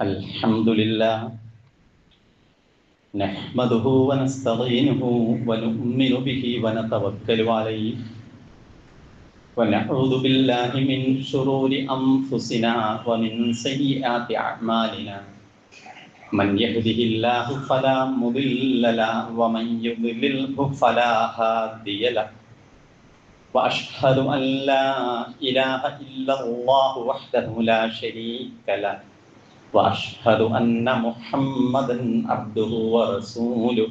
الحمد لله نحمده ونستعينه ونؤمن به ونتوكل عليه ونعوذ بالله من شرور أنفسنا ومن سيئات أعمالنا من يهده الله فلا مضل له ومن يضلله فلا هادي له وأشهد أن لا إله إلا الله وحده لا شريك له وأشهد أن محمدا عبده ورسوله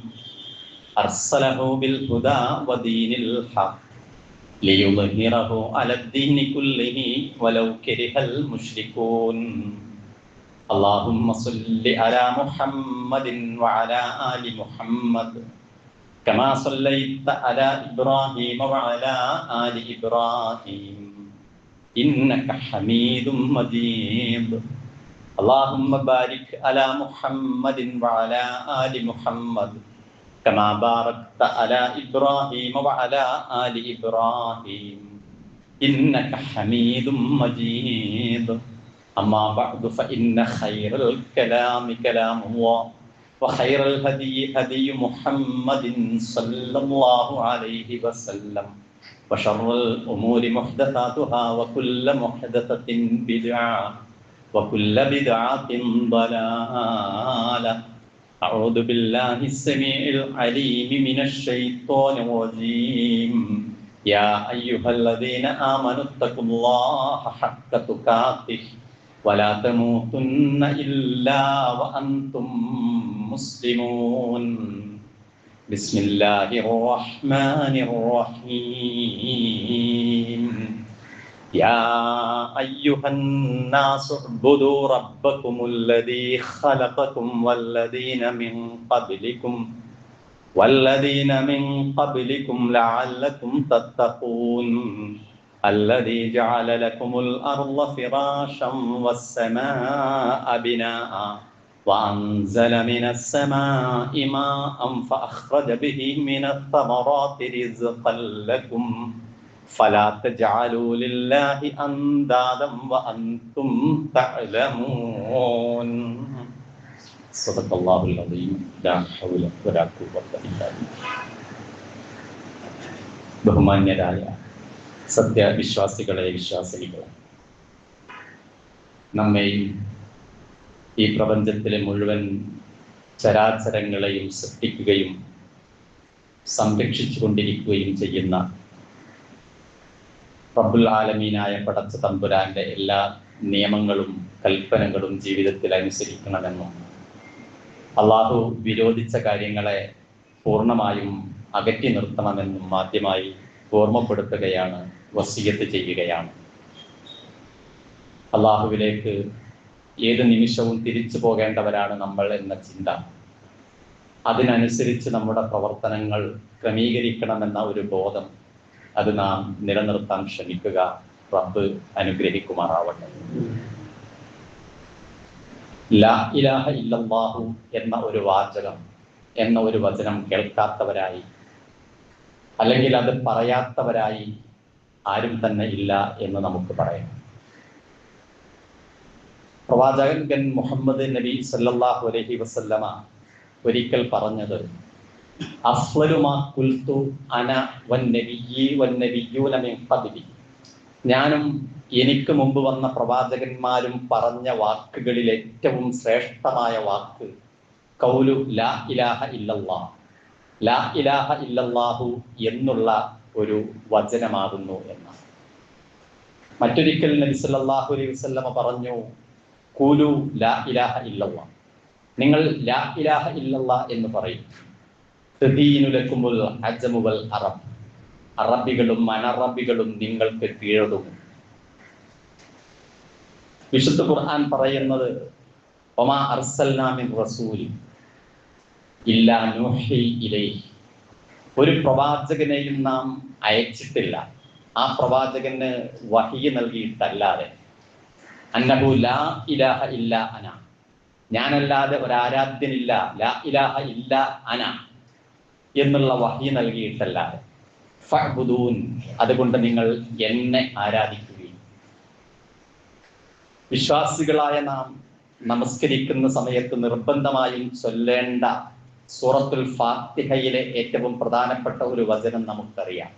أرسله بالهدى ودين الحق ليظهره على الدين كله ولو كره المشركون اللهم صل على محمد وعلى آل محمد كما صليت على إبراهيم وعلى آل إبراهيم إنك حميد مجيد اللهم بارك على محمد وعلى آل محمد كما باركت على إبراهيم وعلى آل إبراهيم إنك حميد مجيد أما بعد فإن خير الكلام كلام الله وخير الهدي هدي محمد صلى الله عليه وسلم وشر الأمور محدثاتها وكل محدثة بدعة وكل بدعة ضلالة أعوذ بالله السميع العليم من الشيطان الرجيم يا أيها الذين آمنوا اتقوا الله حق تقاته ولا تموتن إلا وأنتم مسلمون بسم الله الرحمن الرحيم يا أيها الناس اعبدوا ربكم الذي خلقكم والذين من قبلكم لعلكم تتقون الذي جعل لكم الأرض فراشا والسماء بناء وأنزل من السماء ماء فأخرج به من الثمرات رزقا لكم فلا تجعلوا لله أندادا وأنتم تعلمون صدق الله العظيم لا حول ولا قوة إلا بالله. ബഹുമാന്യരായ സത്യവിശ്വാസികളെ വിശ്വാസിനികളെ, നമ്മെയും ഈ പ്രപഞ്ചത്തിലെ മുഴുവൻ ചരാചരങ്ങളെയും സൃഷ്ടിക്കുകയും സംരക്ഷിച്ചു കൊണ്ടിരിക്കുകയും ചെയ്യുന്ന റബ്ബുൽ ആലമീനായ പടച്ച തമ്പുരാന്റെ എല്ലാ നിയമങ്ങളും കൽപ്പനകളും ജീവിതത്തിൽ അനുസരിക്കണമെന്നും അള്ളാഹു വിരോധിച്ച കാര്യങ്ങളെ പൂർണ്ണമായും അകറ്റി നിർത്തണമെന്നും ആദ്യമായി ഓർമ്മപ്പെടുത്തുകയാണ്, വസിയത്ത് ചെയ്യുകയാണ്. അള്ളാഹുവിലേക്ക് ഏത് നിമിഷവും തിരിച്ചു പോകേണ്ടവരാണ് നമ്മൾ എന്ന ചിന്ത, അതിനനുസരിച്ച് നമ്മുടെ പ്രവർത്തനങ്ങൾ ക്രമീകരിക്കണമെന്ന ഒരു ബോധം, അത് നാം നിലനിർത്താൻ ശ്രമിക്കുക. റബ്ബ് അനുഗ്രഹിക്കുമാറാവട്ടെ. ലാ ഇലാഹ ഇല്ലല്ലാഹു എന്ന ഒരു വാചകം, എന്ന ഒരു വചനം കേൾക്കാത്തവരായി, അല്ലെങ്കിൽ അത് പറയാത്തവരായി ആരും തന്നെ ഇല്ല എന്ന് നമുക്ക് പറയാം. പ്രവാചകൻ മുഹമ്മദ് നബി സല്ലല്ലാഹു അലൈഹി വസല്ലമ ഒരിക്കൽ പറഞ്ഞത്, അഫ്ളലു മാ ഖുൽതു അന വന്നബിയ്യൂന മിൻ ഖബ്ലി, ഞാനും എനിക്ക് മുമ്പ് വന്ന പ്രവാചകന്മാരും പറഞ്ഞ വാക്കുകളിൽ ഏറ്റവും ശ്രേഷ്ഠമായ വാക്ക് ഖൗലു ലാ ഇലാഹ ഇല്ലല്ലാഹ്, ലാ ഇലാഹ ഇല്ലല്ലാഹു എന്നുള്ള ഒരു വചനമാകുന്നു എന്നാണ്. മറ്റൊരിക്കൽ നബി സല്ലല്ലാഹു അലൈഹി വസല്ലമ പറഞ്ഞു, ഖൂലു ലാ ഇലാഹ ഇല്ലല്ലാഹ്, നിങ്ങൾ ലാ ഇലാഹ ഇല്ലല്ലാഹ് എന്ന് പറയും. തദീനുലകുമുൽ അജമു വൽ അറബ്, അറബികളും അനറബികളും നിങ്ങൾക്ക് കീഴടങ്ങും. വിശുദ്ധ ഖുർആൻ പറയുന്നത്, വമാ അർസൽനാ മിൻ റസൂലി ഇല്ലാ നൂഹി ഇലൈഹി, ഒരു പ്രവാചകനെയും നാം അയച്ചിട്ടില്ല, ആ പ്രവാചകന് വഹി നൽകിയിട്ടല്ലാതെ. അന്നഹു ലാ ഇലാഹ ഇല്ല അന, ഞാനല്ലാതെ ഒരാരാധ്യനില്ല, ലാ ഇലാഹ ഇല്ല അന എന്നുള്ള വഹി നൽകിയിട്ടല്ലാതെ. ഫഅ്ബുദൂൻ, അതുകൊണ്ട് നിങ്ങൾ എന്നെ ആരാധിക്കുകയും. വിശ്വാസികളായ നാം നമസ്കരിക്കുന്ന സമയത്ത് നിർബന്ധമായും ചൊല്ലേണ്ട സൂറത്തുൽ ഫാത്തിഹയിലെ ഏറ്റവും പ്രധാനപ്പെട്ട ഒരു വചനം നമുക്കറിയാം.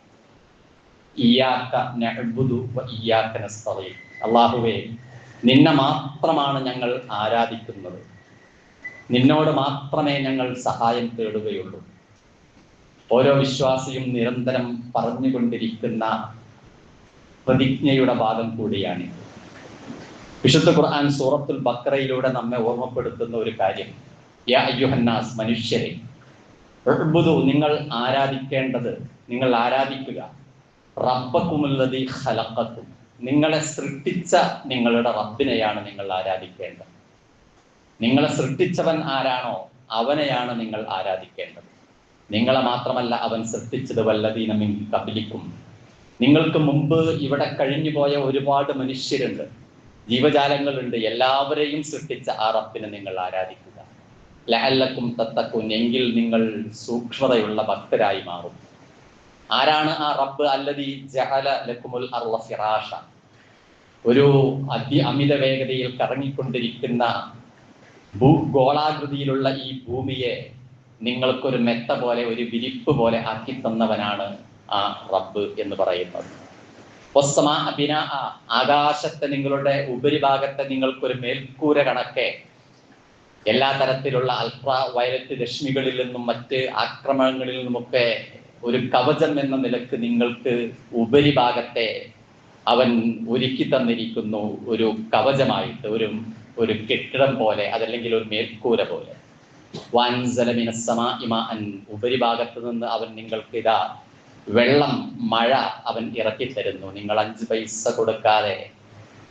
ഇയ്യാക നഅ്ബുദു വ ഇയ്യാക നസ്തഈൻ. അല്ലാഹുവേ, നിന്നെ മാത്രമാണ് ഞങ്ങൾ ആരാധിക്കുന്നത്, നിന്നോട് മാത്രമേ ഞങ്ങൾ സഹായം തേടുകയുള്ളൂ. ഓരോ വിശ്വാസിയും നിരന്തരം പറഞ്ഞുകൊണ്ടിരിക്കുന്ന പ്രതിജ്ഞയുടെ ഭാഗം കൂടിയാണ്. വിശുദ്ധ ഖുർആൻ സൂറത്തുൽ ബഖറയിലൂടെ നമ്മെ ഓർമ്മപ്പെടുത്തുന്ന ഒരു കാര്യം, യാ അയ്യുഹന്നാസ്, മനുഷ്യരെ, ഉഅ്ബുദു, നിങ്ങൾ ആരാധിക്കേണ്ടത്, നിങ്ങൾ ആരാധിക്കുക, റബ്ബക്കുമുല്ലദീ ഖലഖക്കും, നിങ്ങളെ സൃഷ്ടിച്ച നിങ്ങളുടെ റബ്ബിനെയാണ് നിങ്ങൾ ആരാധിക്കേണ്ടത്. നിങ്ങളെ സൃഷ്ടിച്ചവൻ ആരാണോ അവനെയാണ് നിങ്ങൾ ആരാധിക്കേണ്ടത്. നിങ്ങളെ മാത്രമല്ല അവൻ സൃഷ്ടിച്ചത് വല്ലദീന മിൻ ഖബ്ലിക്കും, നിങ്ങൾക്ക് മുമ്പ് ഇവിടെ കഴിഞ്ഞുപോയ ഒരുപാട് മനുഷ്യരുണ്ട്, ജീവജാലങ്ങളുണ്ട്. എല്ലാവരെയും സൃഷ്ടിച്ച ആ റബ്ബിനെ നിങ്ങൾ ആരാധിക്കുക. ലഅല്ലക്കും തത്തഖൂൻ, എങ്കിൽ നിങ്ങൾ സൂക്ഷ്മതയുള്ള ഭക്തരായി മാറും. ആരാണ് ആ റബ്ബ്? അല്ലദീ ജഅല ലക്കുമുൽ അർള ഫിറാഷ, ഒരു അമിത വേഗതയിൽ കറങ്ങിക്കൊണ്ടിരിക്കുന്ന ഗോളാകൃതിയിലുള്ള ഈ ഭൂമിയെ നിങ്ങൾക്കൊരു മെത്ത പോലെ, ഒരു വിരിപ്പ് പോലെ ആക്കി തന്നവനാണ് ആ റബ്ബ് എന്ന് പറയുന്നത്. ആകാശത്തെ, നിങ്ങളുടെ ഉപരിഭാഗത്തെ നിങ്ങൾക്കൊരു മേൽക്കൂര കണക്കെ എല്ലാ തരത്തിലുള്ള അൾട്രാ വയലറ്റ് രശ്മികളിൽ നിന്നും മറ്റ് ആക്രമണങ്ങളിൽ നിന്നുമൊക്കെ ഒരു കവചം എന്ന നിലക്ക് നിങ്ങൾക്ക് ഉപരിഭാഗത്തെ അവൻ ഒരുക്കി തന്നിരിക്കുന്നു, ഒരു കവചമായിട്ട്, ഒരു കെട്ടിടം പോലെ, അതല്ലെങ്കിൽ ഒരു മേൽക്കൂര പോലെ. ഉപരിഭാഗത്ത് നിന്ന് അവൻ നിങ്ങൾക്ക് ഇതാ വെള്ളം, മഴ അവൻ ഇറക്കി തരുന്നു. നിങ്ങൾ 5 പൈസ കൊടുക്കാതെ,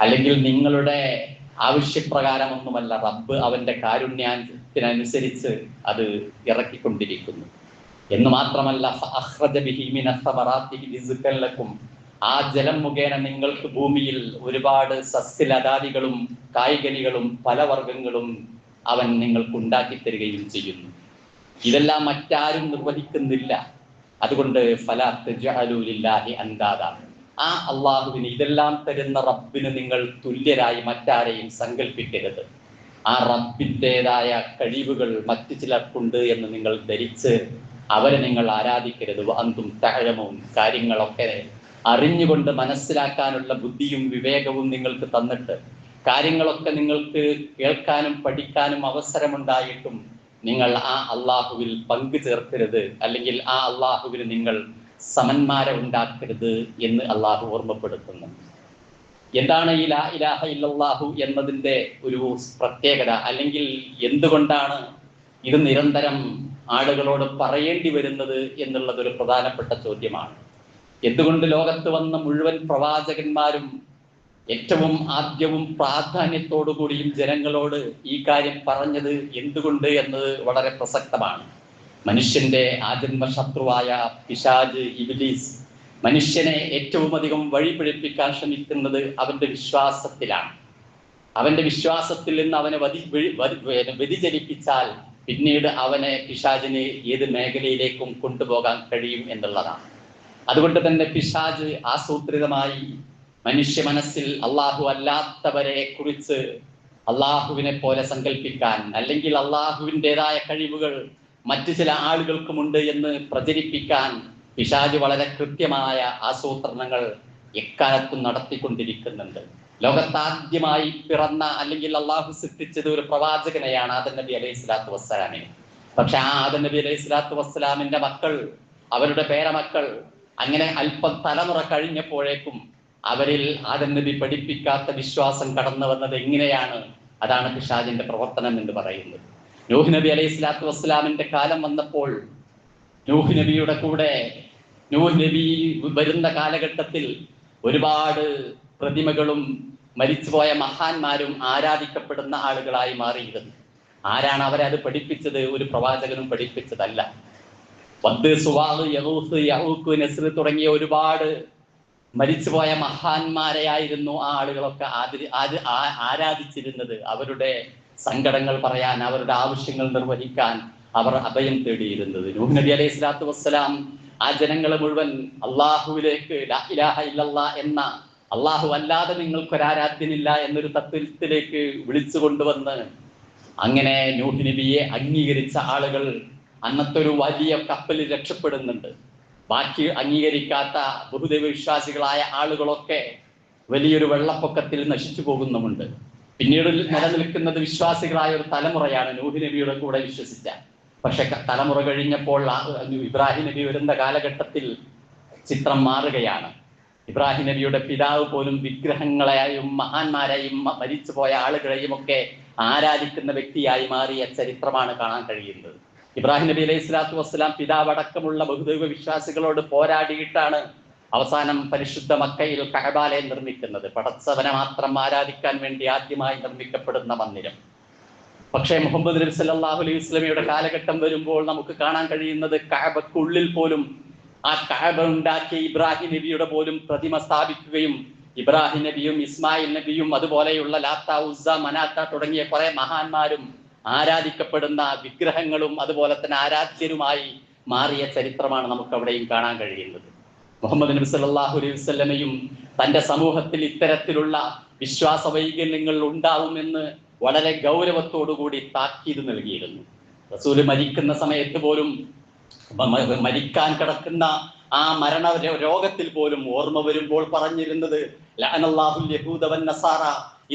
അല്ലെങ്കിൽ നിങ്ങളുടെ ആവശ്യപ്രകാരമൊന്നുമല്ല, റബ്ബ് അവന്റെ കാരുണ്യത്തിനനുസരിച്ച് അത് ഇറക്കിക്കൊണ്ടിരിക്കുന്നു എന്ന് മാത്രമല്ല, ആ ജലം മുഖേന നിങ്ങൾക്ക് ഭൂമിയിൽ ഒരുപാട് സസ്യലതാദികളും കായ്കനികളും ഫലവർഗങ്ങളും അവൻ നിങ്ങൾക്ക് ഉണ്ടാക്കി തരികയും ചെയ്യുന്നു. ഇതെല്ലാം മറ്റാരും നിർവഹിക്കുന്നില്ല. അതുകൊണ്ട് ഫലാ തജ്അലൂ ലില്ലാഹി അൻദാദ, ആ അള്ളാഹുവിന്, ഇതെല്ലാം തരുന്ന റബ്ബിന് നിങ്ങൾ തുല്യരായി മറ്റാരെയും സങ്കല്പിക്കരുത്. ആ റബ്ബിൻ്റെതായ കഴിവുകൾ മറ്റു ചിലർക്കുണ്ട് എന്ന് നിങ്ങൾ ധരിച്ച് അവരെ നിങ്ങൾ ആരാധിക്കരുത്. അന്തും തഅലമൂൻ, കാര്യങ്ങളൊക്കെ അറിഞ്ഞുകൊണ്ട് മനസ്സിലാക്കാനുള്ള ബുദ്ധിയും വിവേകവും നിങ്ങൾക്ക് തന്നിട്ട്, കാര്യങ്ങളൊക്കെ നിങ്ങൾക്ക് കേൾക്കാനും പഠിക്കാനും അവസരമുണ്ടായിട്ടും നിങ്ങൾ ആ അള്ളാഹുവിൽ പങ്കു ചേർക്കരുത്, അല്ലെങ്കിൽ ആ അള്ളാഹുവിന് നിങ്ങൾ സമന്മാരെ ഉണ്ടാക്കരുത് എന്ന് അള്ളാഹു ഓർമ്മപ്പെടുത്തുന്നു. എന്താണ് ഈ ലാ ഇലാഹ ഇല്ലല്ലാഹു എന്നതിൻ്റെ ഒരു പ്രത്യേകത, അല്ലെങ്കിൽ എന്തുകൊണ്ടാണ് ഇത് നിരന്തരം ആളുകളോട് പറയേണ്ടി വരുന്നത് എന്നുള്ളത് ഒരു പ്രധാനപ്പെട്ട ചോദ്യമാണ്. എന്തുകൊണ്ട് ലോകത്ത് വന്ന മുഴുവൻ പ്രവാചകന്മാരും ഏറ്റവും ആദ്യവും പ്രാധാന്യത്തോടുകൂടിയും ജനങ്ങളോട് ഈ കാര്യം പറഞ്ഞത് എന്തുകൊണ്ട് എന്നത് വളരെ പ്രസക്തമാണ്. മനുഷ്യന്റെ ആജന്മ ശത്രുവായ പിശാച്, ഇബ്ലീസ്, മനുഷ്യനെ ഏറ്റവും അധികം വഴിപിഴപ്പിക്കാൻ ശ്രമിക്കുന്നത് അവന്റെ വിശ്വാസത്തിലാണ്. അവന്റെ വിശ്വാസത്തിൽ നിന്ന് അവനെ വ്യതിചലിപ്പിച്ചാൽ പിന്നീട് അവനെ, പിശാചിന്, ഏത് മേഖലയിലേക്കും കൊണ്ടുപോകാൻ കഴിയും എന്നുള്ളതാണ്. അതുകൊണ്ട് തന്നെ പിശാച് ആസൂത്രിതമായി മനുഷ്യ മനസ്സിൽ അള്ളാഹു അല്ലാത്തവരെ കുറിച്ച് അള്ളാഹുവിനെ പോലെ സങ്കല്പിക്കാൻ, അല്ലെങ്കിൽ അള്ളാഹുവിൻ്റെതായ കഴിവുകൾ മറ്റു ചില ആളുകൾക്കുമുണ്ട് എന്ന് പ്രചരിപ്പിക്കാൻ പിശാച് വളരെ കൃത്യമായ ആസൂത്രണങ്ങൾ എക്കാലത്തും നടത്തിക്കൊണ്ടിരിക്കുന്നുണ്ട്. ലോകത്താദ്യമായി പിറന്ന, അല്ലെങ്കിൽ അള്ളാഹു സൃഷ്ടിച്ചത് ഒരു പ്രവാചകനെയാണ്, ആദം നബി അലൈഹി സ്വലാത്തു വസ്സലാമിനെ. പക്ഷെ ആ ആദം നബി അലൈഹി സ്വലാത്തു വസ്സലാമിന്റെ മക്കൾ, അവരുടെ പേരമക്കൾ, അങ്ങനെ അല്പം തലമുറ കഴിഞ്ഞപ്പോഴേക്കും അവരിൽ ആദം നബി പഠിപ്പിക്കാത്ത വിശ്വാസം കടന്നു വന്നത് എങ്ങനെയാണ്? അതാണ് പിശാചിന്റെ പ്രവർത്തനം എന്ന് പറയുന്നത്. നൂഹ് നബി അലൈഹി സ്വലാത്തു വസ്സലാമിന്റെ കാലം വന്നപ്പോൾ നൂഹ് നബിയുടെ കൂടെ, നൂഹ് നബി വരുന്ന കാലഘട്ടത്തിൽ ഒരുപാട് പ്രതിമകളും മരിച്ചുപോയ മഹാന്മാരും ആരാധിക്കപ്പെടുന്ന ആളുകളായി മാറിയിരുന്നു. ആരാണ് അവരെ അത് പഠിപ്പിച്ചത്? ഒരു പ്രവാചകനും പഠിപ്പിച്ചതല്ല. വദ്, സുവാഖ്, യഗൂസ്, യഊഖ്, നസ്ർ തുടങ്ങിയ ഒരുപാട് മരിച്ചുപോയ മഹാന്മാരെയായിരുന്നു ആ ആളുകളൊക്കെ ആരാധിച്ചിരുന്നത്. അവരുടെ സങ്കടങ്ങൾ പറയാൻ, അവരുടെ ആവശ്യങ്ങൾ നിർവഹിക്കാൻ അവർ അഭയം തേടിയിരുന്നത്. നൂഹ് നബി അലൈഹി സ്വലാത്തു വസ്സലാം ആ ജനങ്ങളെ മുഴുവൻ അള്ളാഹുവിലേക്ക്, ലാ ഇലാഹ ഇല്ലല്ലാഹ് എന്ന അള്ളാഹു അല്ലാതെ നിങ്ങൾക്കൊരാരാധ്യനില്ല എന്നൊരു തത്വത്തിലേക്ക് വിളിച്ചു കൊണ്ടുവന്ന് അങ്ങനെ നൂഹ് നബിയെ അംഗീകരിച്ച ആളുകൾ അന്നത്തെ ഒരു വലിയ കപ്പലിൽ രക്ഷപ്പെടുന്നുണ്ട്. ബാക്കി അംഗീകരിക്കാത്ത ബഹുദൈവ വിശ്വാസികളായ ആളുകളൊക്കെ വലിയൊരു വെള്ളപ്പൊക്കത്തിൽ നശിച്ചു പോകുന്നുമുണ്ട്. പിന്നീട് നിലനിൽക്കുന്നത് വിശ്വാസികളായ ഒരു തലമുറയാണ് നൂഹ് നബിയുടെ കൂടെ വിശ്വസിച്ച. പക്ഷെ തലമുറ കഴിഞ്ഞപ്പോൾ ഇബ്രാഹിം നബി വരുന്ന കാലഘട്ടത്തിൽ ചിത്രം മാറുകയാണ്. ഇബ്രാഹിം നബിയുടെ പിതാവ് പോലും വിഗ്രഹങ്ങളെയും മഹാന്മാരെയും മരിച്ചുപോയ ആളുകളെയും ഒക്കെ ആരാധിക്കുന്ന വ്യക്തിയായി മാറിയ ചരിത്രമാണ് കാണാൻ കഴിയുന്നത്. ഇബ്രാഹിം നബി അലൈഹി സ്വലാത്തു വസ്സലാം പിതാവ് അടക്കമുള്ള ബഹുദൈവ വിശ്വാസികളോട് പോരാടിയിട്ടാണ് അവസാനം പരിശുദ്ധ മക്കയിൽ കഅബാലയം നിർമ്മിക്കുന്നത്. പടച്ചവനെ മാത്രം ആരാധിക്കാൻ വേണ്ടി ആദ്യമായി നിർമ്മിക്കപ്പെടുന്ന മന്ദിരം. പക്ഷേ മുഹമ്മദ് നബി സല്ലല്ലാഹു അലൈഹി വസല്ലമയുടെ കാലഘട്ടം വരുമ്പോൾ നമുക്ക് കാണാൻ കഴിയുന്നത് കഅബക്കുള്ളിൽ പോലും ആ കഅബ ഉണ്ടാക്കിയ ഇബ്രാഹിം നബിയുടെ പോലും പ്രതിമ സ്ഥാപിക്കുകയും ഇബ്രാഹിം നബിയും ഇസ്മായിൽ നബിയും അതുപോലെയുള്ള ലാത്ത, ഉസ്സ, മനാത്ത തുടങ്ങിയ കുറെ മഹാന്മാരും ആരാധിക്കപ്പെടുന്ന വിഗ്രഹങ്ങളും അതുപോലെ തന്നെ ആരാധ്യരുമായി മാറിയ ചരിത്രമാണ് നമുക്ക് അവിടെയും കാണാൻ കഴിയുന്നത്. മുഹമ്മദ് നബി സല്ലല്ലാഹു അലൈഹി വസല്ലമയും തന്റെ സമൂഹത്തിൽ ഇത്തരത്തിലുള്ള വിശ്വാസ വൈകല്യങ്ങൾ ഉണ്ടാവുമെന്ന് വളരെ ഗൗരവത്തോടുകൂടി താക്കീത് നൽകിയിരുന്നു. റസൂല് മരിക്കുന്ന സമയത്ത് പോലും, മരിക്കാൻ കിടക്കുന്ന ആ മരണ രോഗത്തിൽ പോലും ഓർമ്മ വരുമ്പോൾ പറഞ്ഞിരുന്നത് ലഅനല്ലാഹുൽ യഹൂദ വൻ നസാറ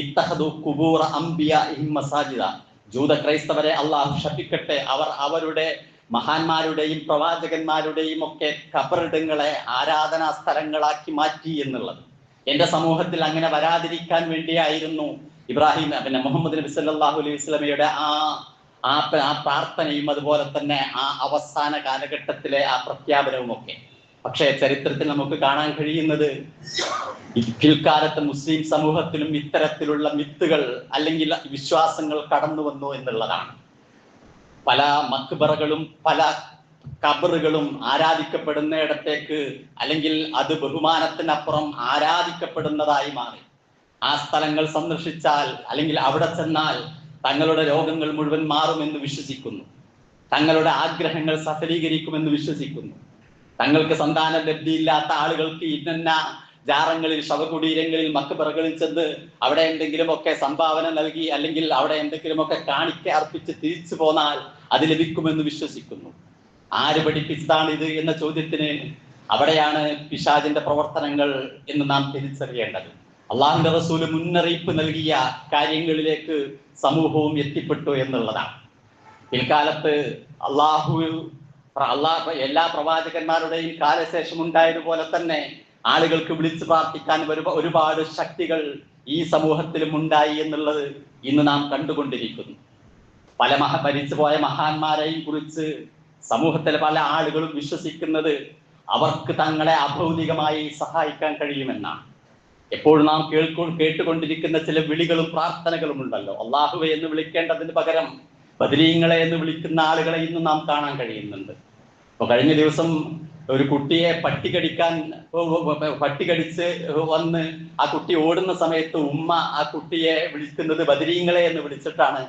ഇത്തഖദു ഖുബൂറ അംബിയാഇഹിം മസാജിദ. ജൂത ക്രൈസ്തവരെ അള്ളാഹു ശപിക്കട്ടെ, അവർ അവരുടെ മഹാന്മാരുടെയും പ്രവാചകന്മാരുടെയും ഒക്കെ ഖബറിടങ്ങളെ ആരാധനാ സ്ഥലങ്ങളാക്കി മാറ്റി എന്നുള്ളത്. എന്റെ സമൂഹത്തിൽ അങ്ങനെ വരാതിരിക്കാൻ വേണ്ടിയായിരുന്നു ഇബ്രാഹിം മുഹമ്മദ് നബി സല്ലല്ലാഹു അലൈഹി വസല്ലമയുടെ ആ പ്രാർത്ഥനയും അതുപോലെ തന്നെ ആ അവസാന കാലഘട്ടത്തിലെ ആ പ്രഖ്യാപനവും ഒക്കെ. പക്ഷേ ചരിത്രത്തിൽ നമുക്ക് കാണാൻ കഴിയുന്നത് പിൽക്കാലത്ത് മുസ്ലിം സമൂഹത്തിലും ഇത്തരത്തിലുള്ള മിത്തുകൾ അല്ലെങ്കിൽ വിശ്വാസങ്ങൾ കടന്നു വന്നു എന്നുള്ളതാണ്. പല മക്ബറകളും പല ഖബറുകളും ആരാധിക്കപ്പെടുന്നിടത്തേക്ക് അല്ലെങ്കിൽ അത് ബഹുമാനത്തിനപ്പുറം ആരാധിക്കപ്പെടുന്നതായി മാറി. ആ സ്ഥലങ്ങൾ സന്ദർശിച്ചാൽ അല്ലെങ്കിൽ അവിടെ ചെന്നാൽ തങ്ങളുടെ രോഗങ്ങൾ മുഴുവൻ മാറുമെന്ന് വിശ്വസിക്കുന്നു, തങ്ങളുടെ ആഗ്രഹങ്ങൾ സഫലീകരിക്കുമെന്ന് വിശ്വസിക്കുന്നു. തങ്ങൾക്ക് സന്താന ലബ്ധിയില്ലാത്ത ആളുകൾക്ക് ഇന്ന ജാറങ്ങളിൽ, ശവകുടീരങ്ങളിൽ, മക്ബറകളിൽ ചെന്ന് അവിടെ എന്തെങ്കിലുമൊക്കെ സംഭാവന നൽകി അല്ലെങ്കിൽ അവിടെ എന്തെങ്കിലുമൊക്കെ കാണിക്ക അർപ്പിച്ച് തിരിച്ചു പോന്നാൽ അത് ലഭിക്കുമെന്ന് വിശ്വസിക്കുന്നു. ആര് പഠിപ്പിച്ചതാണ് ഇത് എന്ന ചോദ്യത്തിന് അവിടെയാണ് പിശാചിന്റെ പ്രവർത്തനങ്ങൾ എന്ന് നാം തിരിച്ചറിയേണ്ടത്. അള്ളാഹുവിന്റെ റസൂല് മുന്നറിയിപ്പ് നൽകിയ കാര്യങ്ങളിലേക്ക് സമൂഹവും എത്തിപ്പെട്ടു എന്നുള്ളതാണ്. പിൽക്കാലത്ത് എല്ലാ പ്രവാചകന്മാരുടെയും കാലശേഷം ഉണ്ടായതുപോലെ തന്നെ ആളുകൾക്ക് വിളിച്ചു പ്രാർത്ഥിക്കാൻ ഒരുപാട് ശക്തികൾ ഈ സമൂഹത്തിലും ഉണ്ടായി എന്നുള്ളത് ഇന്ന് നാം കണ്ടുകൊണ്ടിരിക്കുന്നു. പല മരിച്ചുപോയ മഹാന്മാരെയും കുറിച്ച് സമൂഹത്തിലെ പല ആളുകളും വിശ്വസിക്കുന്നത് അവർക്ക് തങ്ങളെ അഭൗതികമായി സഹായിക്കാൻ കഴിയുമെന്നാണ്. എപ്പോഴും നാം കേട്ടുകൊണ്ടിരിക്കുന്ന ചില വിളികളും പ്രാർത്ഥനകളും ഉണ്ടല്ലോ. അള്ളാഹുവെ എന്ന് വിളിക്കേണ്ടതിന് പകരം ബദരീങ്ങളെ എന്ന് വിളിക്കുന്ന ആളുകളെ ഇന്നും നാം കാണാൻ കഴിയുന്നുണ്ട്. അപ്പൊ കഴിഞ്ഞ ദിവസം ഒരു കുട്ടിയെ പട്ടി കടിച്ച് വന്ന് ആ കുട്ടി ഓടുന്ന സമയത്ത് ഉമ്മ ആ കുട്ടിയെ വിളിക്കുന്നത് ബദരീങ്ങളെ എന്ന് വിളിച്ചിട്ടാണ്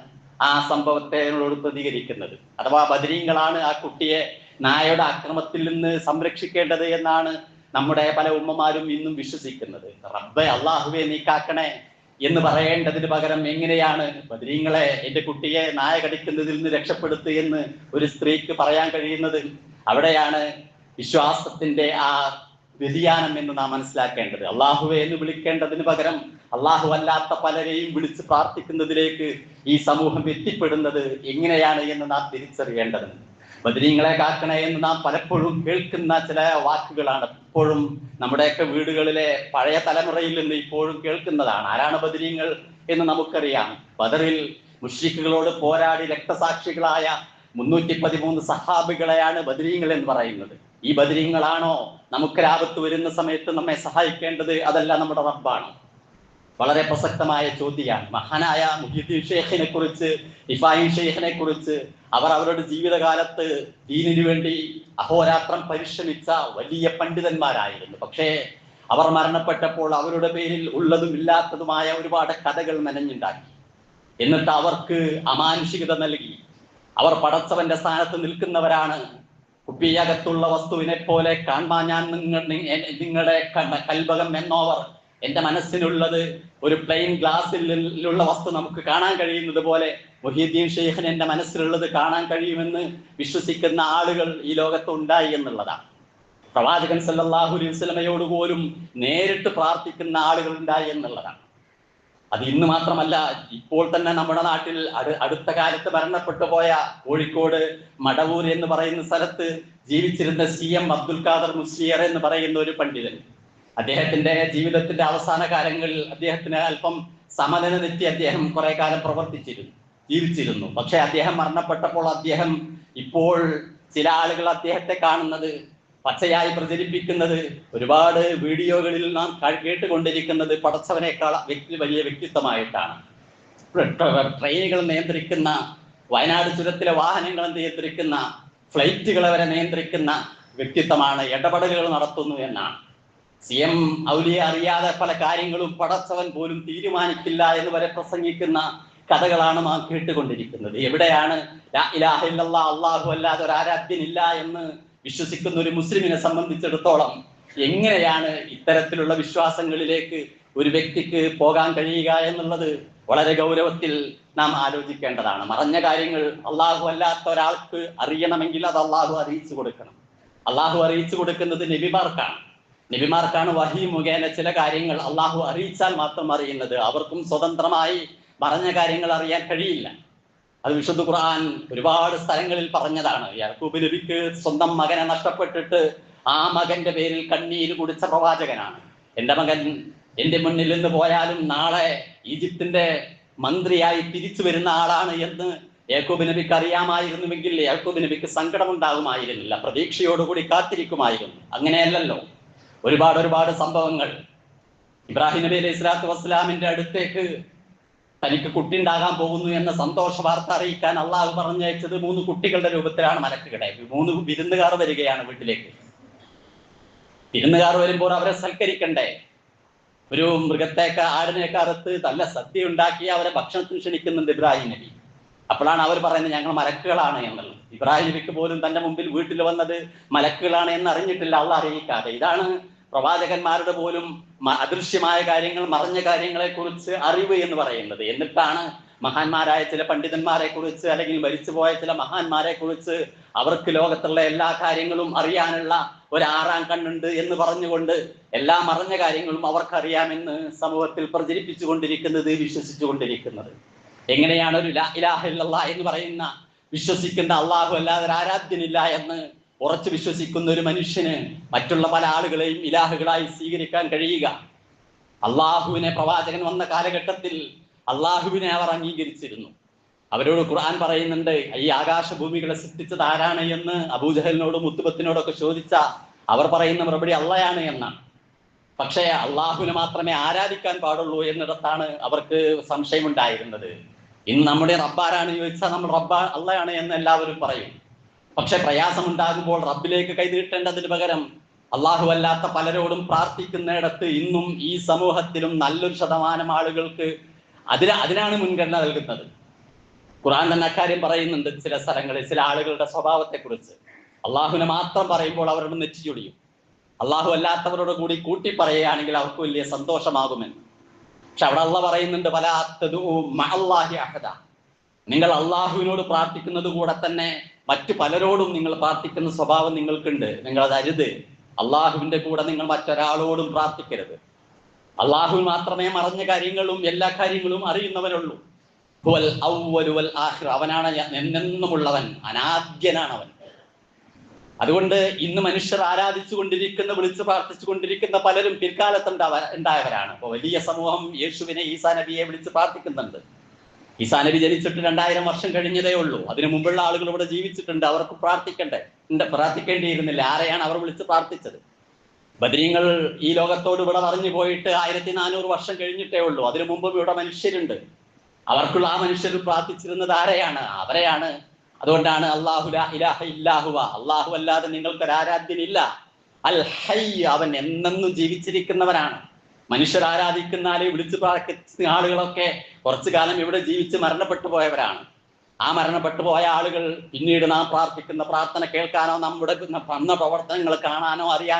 ആ സംഭവത്തോട് പ്രതികരിക്കുന്നത്. അഥവാ ബദരീങ്ങളാണ് ആ കുട്ടിയെ നായയുടെ ആക്രമത്തിൽ നിന്ന് സംരക്ഷിക്കേണ്ടത് എന്നാണ് നമ്മുടെ പല ഉമ്മമാരും ഇന്നും വിശ്വസിക്കുന്നത്. റബ്ബേ അള്ളാഹുവെ നീ കാക്കണേ എന്ന് പറയേണ്ടതിന് പകരം എങ്ങനെയാണ് ബദരീങ്ങളെ എന്റെ കുട്ടിയെ നായ കടിക്കുന്നതിൽ നിന്ന് രക്ഷപ്പെടുത്തുക എന്ന് ഒരു സ്ത്രീക്ക് പറയാൻ കഴിയുന്നത്? അവിടെയാണ് വിശ്വാസത്തിന്റെ ആ വ്യതിയാനം എന്ന് നാം മനസ്സിലാക്കേണ്ടത്. അള്ളാഹുവെ എന്ന് വിളിക്കേണ്ടതിന് പകരം അള്ളാഹു അല്ലാത്ത പലരെയും വിളിച്ച് പ്രാർത്ഥിക്കുന്നതിലേക്ക് ഈ സമൂഹം എത്തിപ്പെടുന്നത് എങ്ങനെയാണ് എന്ന് നാം തിരിച്ചറിയേണ്ടതുണ്ട്. ബദരീങ്ങളെ കാക്കണേ എന്ന് നാം പലപ്പോഴും കേൾക്കുന്ന ചില വാക്കുകളാണ്. ഇപ്പോഴും നമ്മുടെയൊക്കെ വീടുകളിലെ പഴയ തലമുറയിൽ നിന്ന് ഇപ്പോഴും കേൾക്കുന്നതാണ്. ആരാണ് ബദരീങ്ങൾ എന്ന് നമുക്കറിയാം. ബദറിൽ മുശ്രിക്കുകളോട് പോരാടി രക്തസാക്ഷികളായ 313 സഹാബികളെയാണ് ബദരീങ്ങൾ എന്ന് പറയുന്നത്. ഈ ബദരീങ്ങളാണോ നമുക്കൊരാപത്ത് വരുന്ന സമയത്ത് നമ്മെ സഹായിക്കേണ്ടത്? അതല്ല നമ്മുടെ റബ്ബാണ്? വളരെ പ്രസക്തമായ ചോദ്യമാണ്. മഹാനായ മുഹ്യിദ്ദീൻ ഷെയ്ഖിനെ കുറിച്ച്, ഇഫായി ഷെയ്ഖിനെ കുറിച്ച് അവർ അവരുടെ ജീവിതകാലത്ത് ദീനിനു വേണ്ടി അഹോരാത്രം പരിശ്രമിച്ച വലിയ പണ്ഡിതന്മാരായിരുന്നു. പക്ഷേ അവർ മരണപ്പെട്ടപ്പോൾ അവരുടെ പേരിൽ ഉള്ളതും ഇല്ലാത്തതുമായ ഒരുപാട് കഥകൾ മെനഞ്ഞുണ്ടാക്കി. എന്നിട്ട് അവർക്ക് അമാനുഷികത നൽകി. അവർ പടച്ചവന്റെ സ്ഥാനത്ത് നിൽക്കുന്നവരാണ്. കുപ്പിയകത്തുള്ള വസ്തുവിനെ പോലെ കാണാൻ ഞാൻ നിങ്ങളുടെ കൽബകം എന്നോവർ എൻ്റെ മനസ്സിനുള്ളത് ഒരു പ്ലെയിൻ ഗ്ലാസ്സിലുള്ള വസ്തു നമുക്ക് കാണാൻ കഴിയുന്നത് പോലെ മുഹ്യിദ്ദീൻ ഷെയ്ഖിന് എൻ്റെ മനസ്സിലുള്ളത് കാണാൻ കഴിയുമെന്ന് വിശ്വസിക്കുന്ന ആളുകൾ ഈ ലോകത്ത് ഉണ്ടായി എന്നുള്ളതാണ്. പ്രവാചകൻ സല്ലല്ലാഹു അലൈഹി വസല്ലമയോട് പോലും നേരിട്ട് പ്രാർത്ഥിക്കുന്ന ആളുകൾ ഉണ്ടായി എന്നുള്ളതാണ്. അത് ഇന്ന് മാത്രമല്ല, ഇപ്പോൾ തന്നെ നമ്മുടെ നാട്ടിൽ അടുത്ത കാലത്ത് മരണപ്പെട്ടു പോയ കോഴിക്കോട് മടവൂർ എന്ന് പറയുന്ന സ്ഥലത്ത് ജീവിച്ചിരുന്ന CM അബ്ദുൽ ഖാദർ മുസ്ലിയർ എന്ന് പറയുന്ന ഒരു പണ്ഡിതൻ, അദ്ദേഹത്തിന്റെ ജീവിതത്തിന്റെ അവസാന കാലങ്ങളിൽ അദ്ദേഹത്തിന് അല്പം സമനില തെറ്റി അദ്ദേഹം കുറെ കാലം ജീവിച്ചിരുന്നു. പക്ഷെ അദ്ദേഹം മരണപ്പെട്ടപ്പോൾ ഇപ്പോൾ ചില ആളുകൾ അദ്ദേഹത്തെ കാണുന്നത്, പച്ചയായി പ്രചരിപ്പിക്കുന്നത്, ഒരുപാട് വീഡിയോകളിൽ നാം കേട്ടുകൊണ്ടിരിക്കുന്നത് പടച്ചവനേക്കാൾ വലിയ വ്യക്തിത്വമായിട്ടാണ്. ട്രെയിനുകൾ നിയന്ത്രിക്കുന്ന, വയനാട് ചുരത്തിലെ വാഹനങ്ങൾ നിയന്ത്രിക്കുന്ന, ഫ്ലൈറ്റുകൾ വരെ നിയന്ത്രിക്കുന്ന വ്യക്തിത്വമാണ്, ഇടപെടലുകൾ നടത്തുന്നു എന്നാണ്. CM ഔലിയ അറിയാതെ പല കാര്യങ്ങളും പടച്ചവൻ പോലും തീരുമാനിക്കില്ല എന്ന് വരെ പ്രസംഗിക്കുന്ന കഥകളാണ് നാം കേട്ടുകൊണ്ടിരിക്കുന്നത്. എവിടെയാണ് ലാ ഇലാഹ ഇല്ലല്ലാഹ്, അല്ലാഹു അല്ലാതെ ഒരു ആരാധ്യനില്ല എന്ന് വിശ്വസിക്കുന്ന ഒരു മുസ്ലിമിനെ സംബന്ധിച്ചിടത്തോളം എങ്ങനെയാണ് ഇത്തരത്തിലുള്ള വിശ്വാസങ്ങളിലേക്ക് ഒരു വ്യക്തിക്ക് പോകാൻ കഴിയുക എന്നുള്ളത് വളരെ ഗൗരവത്തിൽ നാം ആലോചിക്കേണ്ടതാണ്. മറഞ്ഞ കാര്യങ്ങൾ അള്ളാഹു അല്ലാത്ത ഒരാൾക്ക് അറിയണമെങ്കിൽ അത് അള്ളാഹു അറിയിച്ചു കൊടുക്കണം. അള്ളാഹു അറിയിച്ചു കൊടുക്കുന്നത് നബിമാർക്കാണ് വഹി മുഖേന ചില കാര്യങ്ങൾ അള്ളാഹു അറിയിച്ചാൽ മാത്രം അറിയുന്നത്. അവർക്കും സ്വതന്ത്രമായി മറഞ്ഞ കാര്യങ്ങൾ അറിയാൻ കഴിയില്ല. അത് വിശുദ്ധ ഖുർആൻ ഒരുപാട് സ്ഥലങ്ങളിൽ പറഞ്ഞതാണ്. യാക്കൂബ് നബിക്ക് സ്വന്തം മകനെ നഷ്ടപ്പെട്ടിട്ട് ആ മകന്റെ പേരിൽ കണ്ണീര് കുടിച്ച പ്രവാചകനാണ്. എൻ്റെ മകൻ എൻ്റെ മുന്നിൽ നിന്ന് പോയാലും നാളെ ഈജിപ്തിന്റെ മന്ത്രിയായി തിരിച്ചു വരുന്ന ആളാണ് എന്ന് യാക്കൂബ് നബിക്ക് അറിയാമായിരുന്നുവെങ്കിൽ യാക്കൂബ് നബിക്ക് സങ്കടമുണ്ടാകുമായിരുന്നില്ല, പ്രതീക്ഷയോടുകൂടി കാത്തിരിക്കുമായിരുന്നു. അങ്ങനെയല്ലല്ലോ. ഒരുപാട് സംഭവങ്ങൾ. ഇബ്രാഹിം നബി അലൈഹി സ്വലാത്തു വസ്സലാമിന്റെ അടുത്തേക്ക് തനിക്ക് കുട്ടി ഉണ്ടാകാൻ പോകുന്നു എന്ന സന്തോഷ വാർത്ത അറിയിക്കാൻ അള്ളാഹു പറഞ്ഞയച്ചത് 3 കുട്ടികളുടെ രൂപത്തിലാണ് മലക്കുകളെ. 3 വിരുന്നുകാർ വരികയാണ് വീട്ടിലേക്ക്. വിരുന്നുകാർ വരുമ്പോൾ അവരെ സൽക്കരിക്കണ്ടേ? ഒരു മൃഗത്തേക്ക്, ആടിനെയൊക്കെ അറുത്ത് നല്ല സദ്യ ഉണ്ടാക്കി അവരെ ഭക്ഷണത്തിന് ക്ഷണിക്കുന്നുണ്ട് ഇബ്രാഹിം നബി. അപ്പോഴാണ് അവർ പറയുന്നത് ഞങ്ങൾ മലക്കുകളാണ് എന്നുള്ളത്. ഇബ്രാഹിം നബിക്ക് പോലും തന്റെ മുമ്പിൽ വീട്ടിൽ വന്നത് മലക്കുകളാണ് എന്ന് അറിഞ്ഞിട്ടില്ല, അള്ളാഹ് അറിയിക്കാതെ. ഇതാണ് പ്രവാചകന്മാരുടെ പോലും അദൃശ്യമായ കാര്യങ്ങൾ, മറഞ്ഞ കാര്യങ്ങളെ കുറിച്ച് അറിവ് എന്ന് പറയുന്നത്. എന്നിട്ടാണ് മഹാന്മാരായ ചില പണ്ഡിതന്മാരെ കുറിച്ച്, അല്ലെങ്കിൽ മരിച്ചുപോയ ചില മഹാന്മാരെ കുറിച്ച് അവർക്ക് ലോകത്തുള്ള എല്ലാ കാര്യങ്ങളും അറിയാനുള്ള ഒരു 6ാം കണ്ണുണ്ട് എന്ന് പറഞ്ഞുകൊണ്ട് എല്ലാ മറഞ്ഞ കാര്യങ്ങളും അവർക്കറിയാമെന്ന് സമൂഹത്തിൽ പ്രചരിപ്പിച്ചു കൊണ്ടിരിക്കുന്നത്, വിശ്വസിച്ചു കൊണ്ടിരിക്കുന്നത്. എങ്ങനെയാണ് ഒരു ലാ ഇലാഹ ഇല്ലല്ലാഹ് എന്ന് പറയുന്ന, വിശ്വസിക്കുന്ന അള്ളാഹു അല്ലാതെ ആരാധ്യനില്ല എന്ന് ഉറച്ചു വിശ്വസിക്കുന്ന ഒരു മനുഷ്യന് മറ്റുള്ള പല ആളുകളെയും ഇലാഹുകളായി സ്വീകരിക്കാൻ കഴിയുക? അള്ളാഹുവിനെ പ്രവാചകൻ വന്ന കാലഘട്ടത്തിൽ അള്ളാഹുവിനെ അവർ അംഗീകരിച്ചിരുന്നു. അവരോട് ഖുർആൻ പറയുന്നുണ്ട്, ഈ ആകാശഭൂമികളെ സൃഷ്ടിച്ചത് ആരാണ് എന്ന് അബൂജഹലിനോടും മുത്തുബത്തിനോടൊക്കെ ചോദിച്ച അവർ പറയുന്ന മറുപടി അള്ളയാണ് എന്നാണ്. പക്ഷേ അള്ളാഹുവിനെ മാത്രമേ ആരാധിക്കാൻ പാടുള്ളൂ എന്നിടത്താണ് അവർക്ക് സംശയമുണ്ടായിരുന്നത്. ഇന്ന് നമ്മുടെ റബ്ബാരാണ് ചോദിച്ചാൽ നമ്മൾ അള്ളയാണ് എന്ന് എല്ലാവരും പറയും. പക്ഷെ പ്രയാസമുണ്ടാകുമ്പോൾ റബ്ബിലേക്ക് കൈനീട്ടേണ്ടതിന് പകരം അള്ളാഹു അല്ലാത്ത പലരോടും പ്രാർത്ഥിക്കുന്നിടത്ത് ഇന്നും ഈ സമൂഹത്തിലും നല്ലൊരു ശതമാനം ആളുകൾക്ക് അതിനാണ് മുൻഗണന നൽകുന്നത്. ഖുർആൻ തന്നെ അക്കാര്യം പറയുന്നുണ്ട്. ചില സ്ഥലങ്ങളിൽ ചില ആളുകളുടെ സ്വഭാവത്തെക്കുറിച്ച് അള്ളാഹുവിനെ മാത്രം പറയുമ്പോൾ അവരുടെ നെറ്റി ചൊടിയും. അള്ളാഹു അല്ലാത്തവരോട് കൂടി കൂട്ടി പറയുകയാണെങ്കിൽ അവർക്ക് വലിയ സന്തോഷമാകുമെന്ന്. പക്ഷെ അവിടെ അള്ളാഹ് പറയുന്നുണ്ട്, വലാ തദ്ഉ മഅല്ലാഹി അഹദ, നിങ്ങൾ അള്ളാഹുവിനോട് പ്രാർത്ഥിക്കുന്നത് കൂടെ തന്നെ മറ്റു പലരോടും നിങ്ങൾ പ്രാർത്ഥിക്കുന്ന സ്വഭാവം നിങ്ങൾക്കുണ്ട്. നിങ്ങൾ അത് അരുത്. അള്ളാഹുവിന്റെ കൂടെ നിങ്ങൾ മറ്റൊരാളോടും പ്രാർത്ഥിക്കരുത്. അള്ളാഹു മാത്രമേ മറഞ്ഞ കാര്യങ്ങളും എല്ലാ കാര്യങ്ങളും അറിയുന്നവനുള്ളൂ. ഹുവൽ അവ്വലു വൽ ആഖിർ, അവനാണ് എന്നെന്നുമുള്ളവൻ, അനാദ്യനാണ് അവൻ. അതുകൊണ്ട് ഇന്ന് മനുഷ്യർ ആരാധിച്ചു കൊണ്ടിരിക്കുന്ന, വിളിച്ചു പ്രാർത്ഥിച്ചു കൊണ്ടിരിക്കുന്ന പലരും പിൽക്കാലത്ത് ഉണ്ടായവരാണ്. ഇപ്പൊ വലിയ സമൂഹം യേശുവിനെ, ഈസാ നബിയെ വിളിച്ച് പ്രാർത്ഥിക്കുന്നുണ്ട്. ഈസാ നബി ജനിച്ചിട്ട് 2000 വർഷം കഴിഞ്ഞതേ ഉള്ളൂ. അതിനു മുമ്പുള്ള ആളുകൾ ഇവിടെ ജീവിച്ചിട്ടുണ്ട്. അവർക്ക് പ്രാർത്ഥിക്കേണ്ടിയിരുന്നില്ല. ആരെയാണ് അവർ വിളിച്ച് പ്രാർത്ഥിച്ചത്? ബദരീങ്ങൾ ഈ ലോകത്തോട് ഇവിടെ പറഞ്ഞു പോയിട്ട് 1400 വർഷം കഴിഞ്ഞിട്ടേ ഉള്ളൂ. അതിനു മുമ്പും ഇവിടെ മനുഷ്യരുണ്ട്. അവർക്കുള്ള ആ മനുഷ്യർ പ്രാർത്ഥിച്ചിരുന്നത് ആരെയാണ്? അവരെയാണ്. അതുകൊണ്ടാണ് അല്ലാഹു ലാ ഇലാഹ ഇല്ലാഹുവ, അല്ലാഹു അല്ലാതെ നിങ്ങൾക്കൊരു ആരാധ്യനില്ല. അൽ ഹയ്യ്, അവൻ എന്നെന്നും ജീവിച്ചിരിക്കുന്നവനാണ്. മനുഷ്യർ ആരാധിക്കുന്നാലെ വിളിച്ചു പ്രാർത്ഥിക്കുന്ന ആളുകളൊക്കെ കുറച്ചു കാലം ഇവിടെ ജീവിച്ച് മരണപ്പെട്ടു പോയവരാണ്. ആ മരണപ്പെട്ടു പോയ ആളുകൾ പിന്നീട് നാം പ്രാർത്ഥിക്കുന്ന പ്രാർത്ഥന കേൾക്കാനോ നമ്മുടെ പ്രവർത്തനങ്ങൾ കാണാനോ അറിയാനോ